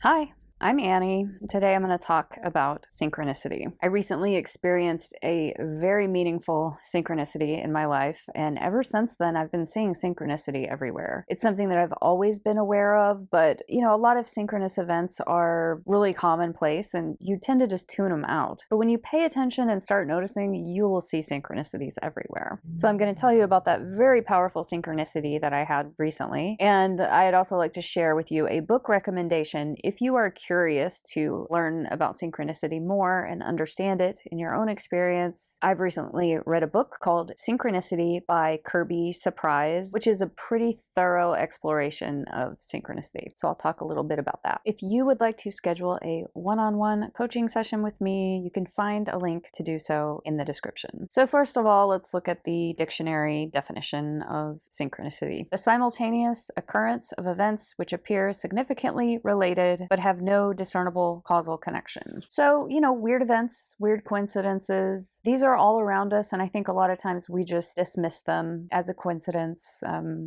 Hi, I'm Annie. Today I'm going to talk about synchronicity. I recently experienced a very meaningful synchronicity in my life, and ever since then I've been seeing synchronicity everywhere. It's something that I've always been aware of, but a lot of synchronous events are really commonplace and you tend to just tune them out. But when you pay attention and start noticing, you will see synchronicities everywhere. So I'm going to tell you about that very powerful synchronicity that I had recently, and I'd also like to share with you a book recommendation if you are curious to learn about synchronicity more and understand it in your own experience. I've recently read a book called Synchronicity by Kirby Surprise, which is a pretty thorough exploration of synchronicity. So I'll talk a little bit about that. If you would like to schedule a one-on-one coaching session with me, you can find a link to do so in the description. So first of all, let's look at the dictionary definition of synchronicity. The simultaneous occurrence of events which appear significantly related but have no discernible causal connection. So, weird events, weird coincidences, these are all around us, and I think a lot of times we just dismiss them as a coincidence.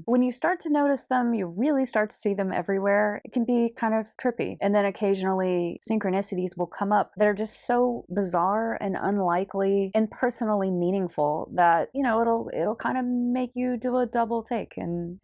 When you start to notice them, you really start to see them everywhere. It can be kind of trippy. And then occasionally synchronicities will come up that are just so bizarre and unlikely and personally meaningful that, it'll kind of make you do a double take and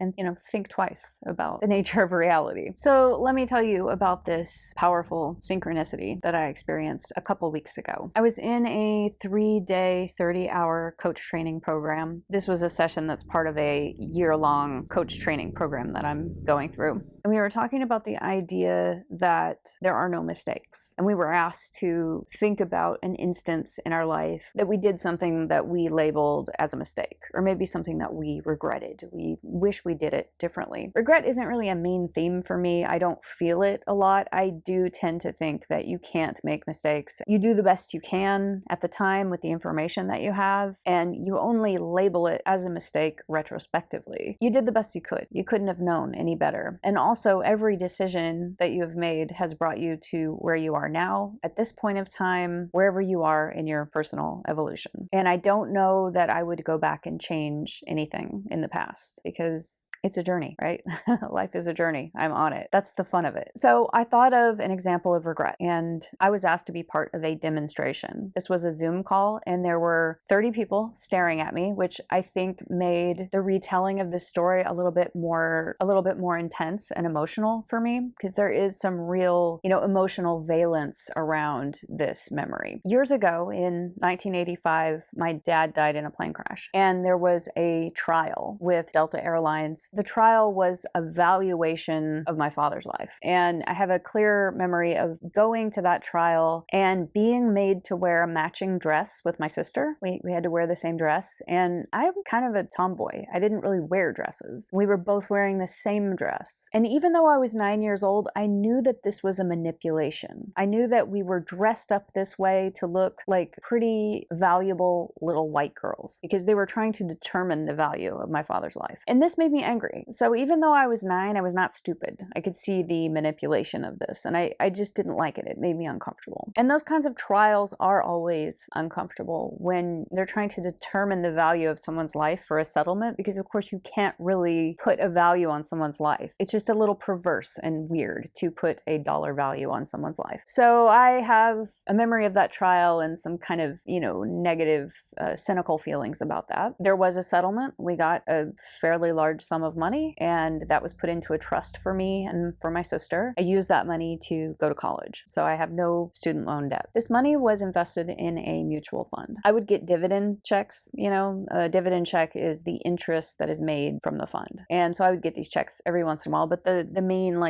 think twice about the nature of reality. So let me tell you about this powerful synchronicity that I experienced a couple weeks ago. I was in a 3-day, 30-hour coach training program. This was a session that's part of a year-long coach training program that I'm going through. And we were talking about the idea that there are no mistakes. And we were asked to think about an instance in our life that we did something that we labeled as a mistake, or maybe something that we regretted. We wish we did it differently. Regret isn't really a main theme for me. I don't feel it a lot. I do tend to think that you can't make mistakes. You do the best you can at the time with the information that you have, and you only label it as a mistake retrospectively. You did the best you could. You couldn't have known any better. And also, every decision that you have made has brought you to where you are now, at this point of time, wherever you are in your personal evolution. And I don't know that I would go back and change anything in the past, because it's a journey, right? Life is a journey. I'm on it. That's the fun of it. So I thought of an example of regret, and I was asked to be part of a demonstration. This was a Zoom call, and there were 30 people staring at me, which I think made the retelling of this story a little bit more intense and emotional for me, because there is some real, emotional valence around this memory. Years ago, in 1985, my dad died in a plane crash, and there was a trial with Delta Airlines. The trial was a valuation of my father's life, and I have a clear memory of going to that trial and being made to wear a matching dress with my sister. We had to wear the same dress, and I'm kind of a tomboy. I didn't really wear dresses. We were both wearing the same dress, and even though I was 9 years old, I knew that this was a manipulation. I knew that we were dressed up this way to look like pretty valuable little white girls, because they were trying to determine the value of my father's life. And this made me angry. So even though I was 9, I was not stupid. I could see the manipulation of this, and I just didn't like it. It made me uncomfortable. And those kinds of trials are always uncomfortable when they're trying to determine the value of someone's life for a settlement, because of course you can't really put a value on someone's life. It's just a little perverse and weird to put a dollar value on someone's life. So I have a memory of that trial and some kind of, negative, cynical feelings about that. There was a settlement. We got a fairly large sum of money, and that was put into a trust for me and for my sister. I used that money to go to college, so I have no student loan debt. This money was invested in a mutual fund. I would get dividend checks. A dividend check is the interest that is made from the fund. And so I would get these checks every once in a while, but the main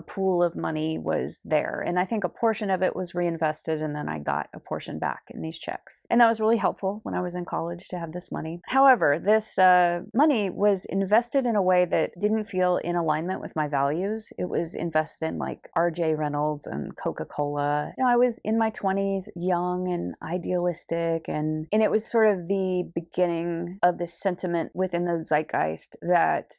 pool of money was there. And I think a portion of it was reinvested, and then I got a portion back in these checks. And that was really helpful when I was in college to have this money. However, this money was invested in a way that didn't feel in alignment with my values. It was invested in R.J. Reynolds and Coca-Cola. I was in my 20s, young and idealistic, and it was sort of the beginning of this sentiment within the zeitgeist that,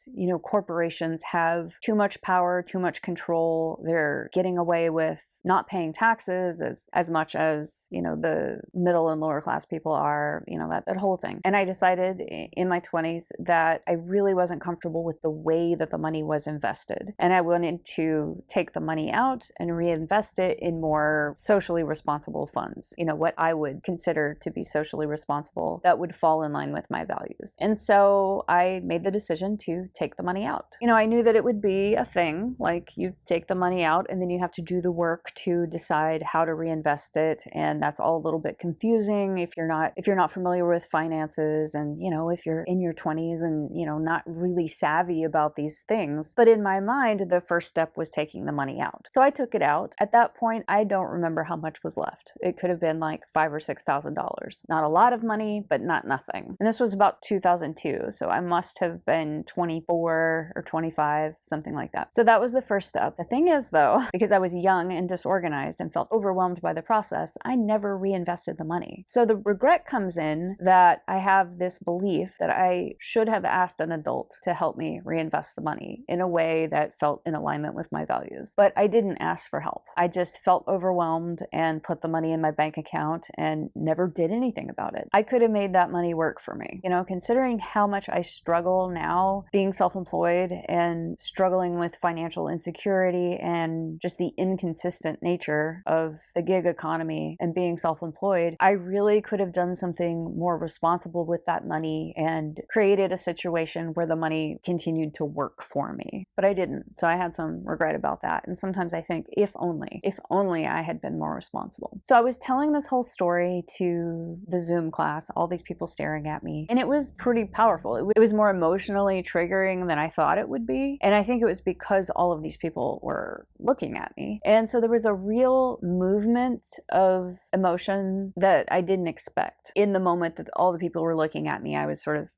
corporations have too much much power, too much control. They're getting away with not paying taxes as much as, the middle and lower class people are, that whole thing. And I decided in my 20s that I really wasn't comfortable with the way that the money was invested. And I wanted to take the money out and reinvest it in more socially responsible funds, what I would consider to be socially responsible that would fall in line with my values. And so I made the decision to take the money out. I knew that it would be a thing, like you take the money out and then you have to do the work to decide how to reinvest it. And that's all a little bit confusing if you're not familiar with finances and, if you're in your 20s and, not really savvy about these things. But in my mind, the first step was taking the money out. So I took it out. At that point, I don't remember how much was left. It could have been like $5,000 or $6,000. Not a lot of money, but not nothing. And this was about 2002. So I must have been 24 or 25, something like that. So that was the first step. The thing is though, because I was young and disorganized and felt overwhelmed by the process, I never reinvested the money. So the regret comes in that I have this belief that I should have asked an adult to help me reinvest the money in a way that felt in alignment with my values. But I didn't ask for help. I just felt overwhelmed and put the money in my bank account and never did anything about it. I could have made that money work for me. Considering how much I struggle now being self-employed and struggling with financial insecurity and just the inconsistent nature of the gig economy and being self-employed, I really could have done something more responsible with that money and created a situation where the money continued to work for me. But I didn't. So I had some regret about that. And sometimes I think, if only I had been more responsible. So I was telling this whole story to the Zoom class, all these people staring at me, and it was pretty powerful. It was more emotionally triggering than I thought it would be. And I think it was because all of these people were looking at me. And so there was a real movement of emotion that I didn't expect. In the moment that all the people were looking at me, I was sort of,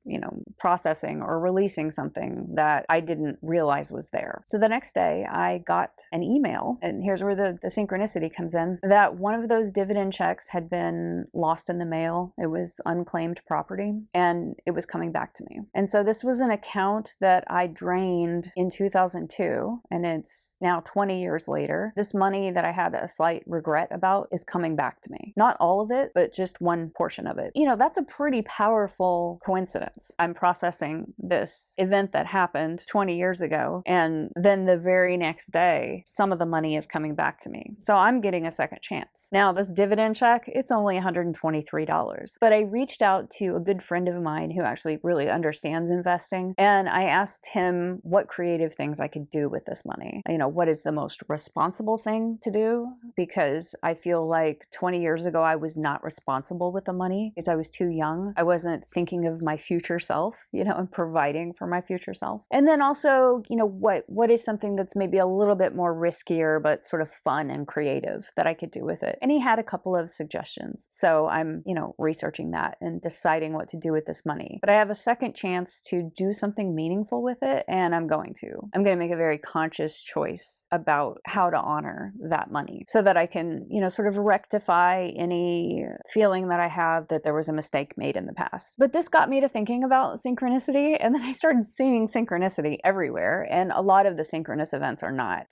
processing or releasing something that I didn't realize was there. So the next day I got an email, and here's where the synchronicity comes in, that one of those dividend checks had been lost in the mail. It was unclaimed property and it was coming back to me. And so this was an account that I drained in 2002, and it's now 20 years later. This money that I had a slight regret about is coming back to me. Not all of it, but just one portion of it. That's a pretty powerful coincidence. I'm processing this event that happened 20 years ago, and then the very next day, some of the money is coming back to me. So I'm getting a second chance. Now, this dividend check, it's only $123. But I reached out to a good friend of mine who actually really understands investing, and I asked him what creative things I could do with this money. What is the most responsible thing to do? Because I feel like 20 years ago, I was not responsible with the money because I was too young. I wasn't thinking of my future self, and providing for my future self. And then also, what is something that's maybe a little bit more riskier, but sort of fun and creative that I could do with it? And he had a couple of suggestions. So I'm, researching that and deciding what to do with this money. But I have a second chance to do something meaningful with it, and I'm going to make a very conscious choice about how to honor that money so that I can, sort of rectify any feeling that I have that there was a mistake made in the past. But this got me to thinking about synchronicity, and then I started seeing synchronicity everywhere. And a lot of the synchronous events are not,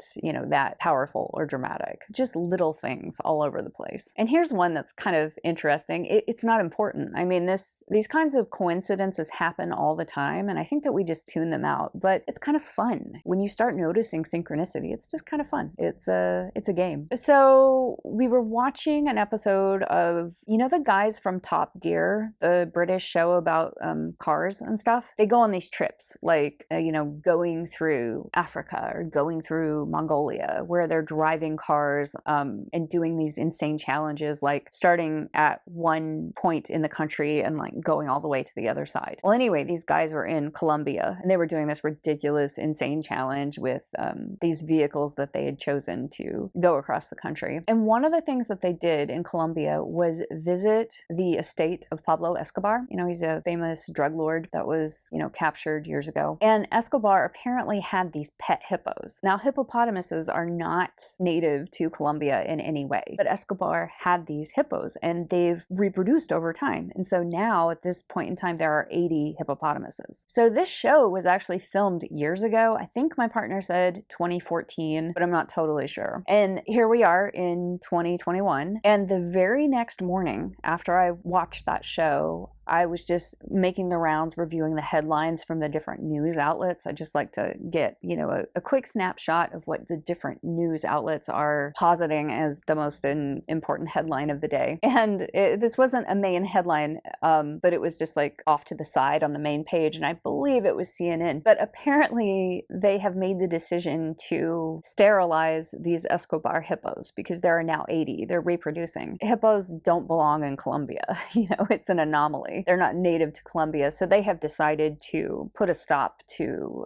that powerful or dramatic, just little things all over the place. And here's one that's kind of interesting. It's not important. I mean, these kinds of coincidences happen all the time, and I think that we just tune them out, but it's kind of fun. When you start noticing synchronicity, it's just kind of fun. It's a game. So we were watching an episode of, the guys from Top Gear, the British show about cars and stuff. They go on these trips, like, going through Africa or going through Mongolia, where they're driving cars and doing these insane challenges, like starting at one point in the country and like going all the way to the other side. Well, anyway, these guys were in Colombia and they were doing this ridiculous, insane challenge with these vehicles that they had chosen to go across the country. And one of the things that they did in Colombia was visit the estate of Pablo Escobar. He's a famous drug lord that was, captured years ago. And Escobar apparently had these pet hippos. Now, hippopotamuses are not native to Colombia in any way, but Escobar had these hippos and they've reproduced over time. And so now at this point in time, there are 80 hippopotamuses. So this show was actually filmed years ago. I think think my partner said 2014, but I'm not totally sure. And here we are in 2021. And the very next morning after I watched that show, I was just making the rounds, reviewing the headlines from the different news outlets. I just like to get, a quick snapshot of what the different news outlets are positing as the most important headline of the day. And this wasn't a main headline, but it was just like off to the side on the main page. And I believe it was CNN. But apparently they have made the decision to sterilize these Escobar hippos because there are now 80. They're reproducing. Hippos don't belong in Colombia. It's an anomaly. They're not native to Colombia, so they have decided to put a stop to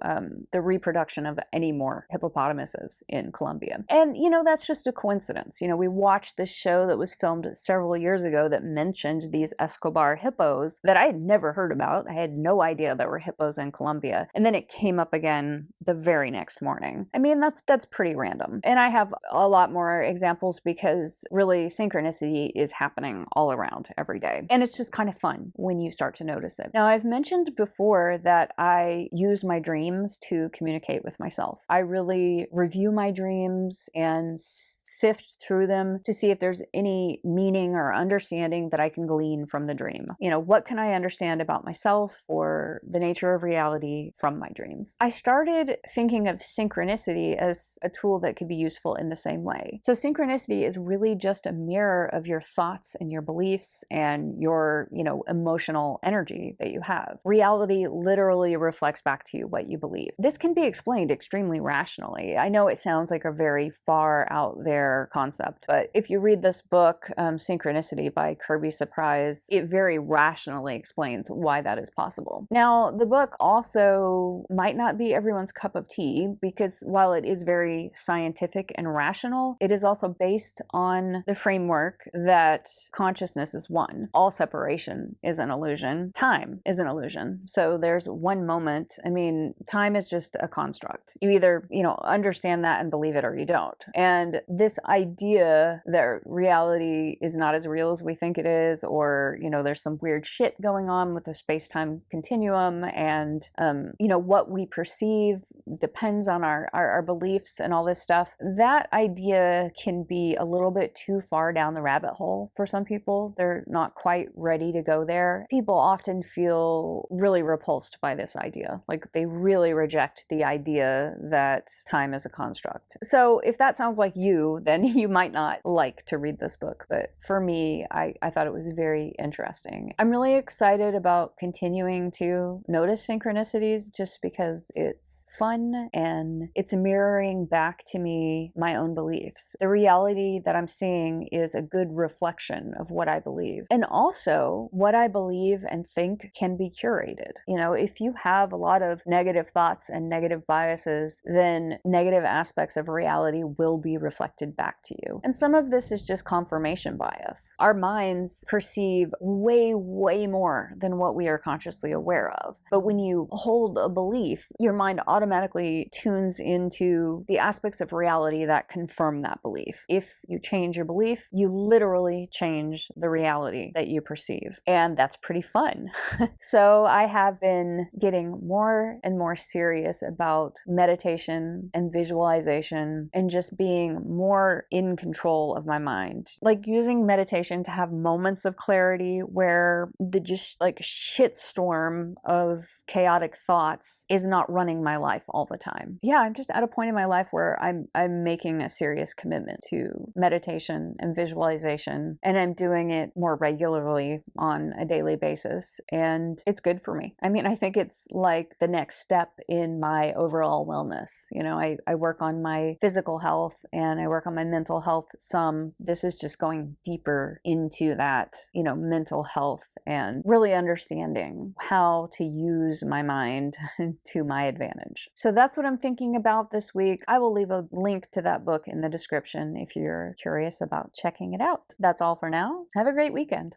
the reproduction of any more hippopotamuses in Colombia. And, that's just a coincidence. We watched this show that was filmed several years ago that mentioned these Escobar hippos that I had never heard about. I had no idea there were hippos in Colombia. And then it came up again the very next morning. I mean, that's pretty random. And I have a lot more examples because really synchronicity is happening all around every day. And it's just kind of fun when you start to notice it. Now, I've mentioned before that I use my dreams to communicate with myself. I really review my dreams and sift through them to see if there's any meaning or understanding that I can glean from the dream. What can I understand about myself or the nature of reality from my dreams? I started thinking of synchronicity as a tool that could be useful in the same way. So synchronicity is really just a mirror of your thoughts and your beliefs and your, emotional energy that you have. Reality literally reflects back to you what you believe. This can be explained extremely rationally. I know it sounds like a very far out there concept, but if you read this book, Synchronicity by Kirby Surprise, it very rationally explains why that is possible. Now, the book also might not be everyone's cup of tea because while it is very scientific and rational, it is also based on the framework that consciousness is one. All separation is an illusion. Time is an illusion. So there's one moment. I mean, time is just a construct. You either, understand that and believe it or you don't. And this idea that reality is not as real as we think it is, or, there's some weird shit going on with the space-time continuum and, what we perceive depends on our beliefs and all this stuff. That idea can be a little bit too far down the rabbit hole for some people. They're not quite ready to go there. People often feel really repulsed by this idea. Like they really reject the idea that time is a construct. So if that sounds like you, then you might not like to read this book. But for me, I thought it was very interesting. I'm really excited about continuing to notice synchronicities just because it's fun and it's mirroring back to me my own beliefs. The reality that I'm seeing is a good reflection of what I believe. And also, what I believe and think can be curated. If you have a lot of negative thoughts and negative biases, then negative aspects of reality will be reflected back to you. And some of this is just confirmation bias. Our minds perceive way, way more than what we are consciously aware of. But when you hold a belief, your mind automatically tunes into the aspects of reality that confirm that belief. If you change your belief, you literally change the reality that you perceive. And that's pretty fun. So I have been getting more and more serious about meditation and visualization and just being more in control of my mind. Like using meditation to have moments of clarity where the just like shitstorm of chaotic thoughts is not running my life all the time. Yeah, I'm just at a point in my life where I'm making a serious commitment to meditation and visualization, and I'm doing it more regularly on a daily basis, and it's good for me. I mean, I think it's like the next step in my overall wellness. I work on my physical health and I work on my mental health some. This is just going deeper into that, mental health and really understanding how to use my mind to my advantage. So that's what I'm thinking about this week. I will leave a link to that book in the description if you're curious about checking it out. That's all for now. Have a great weekend.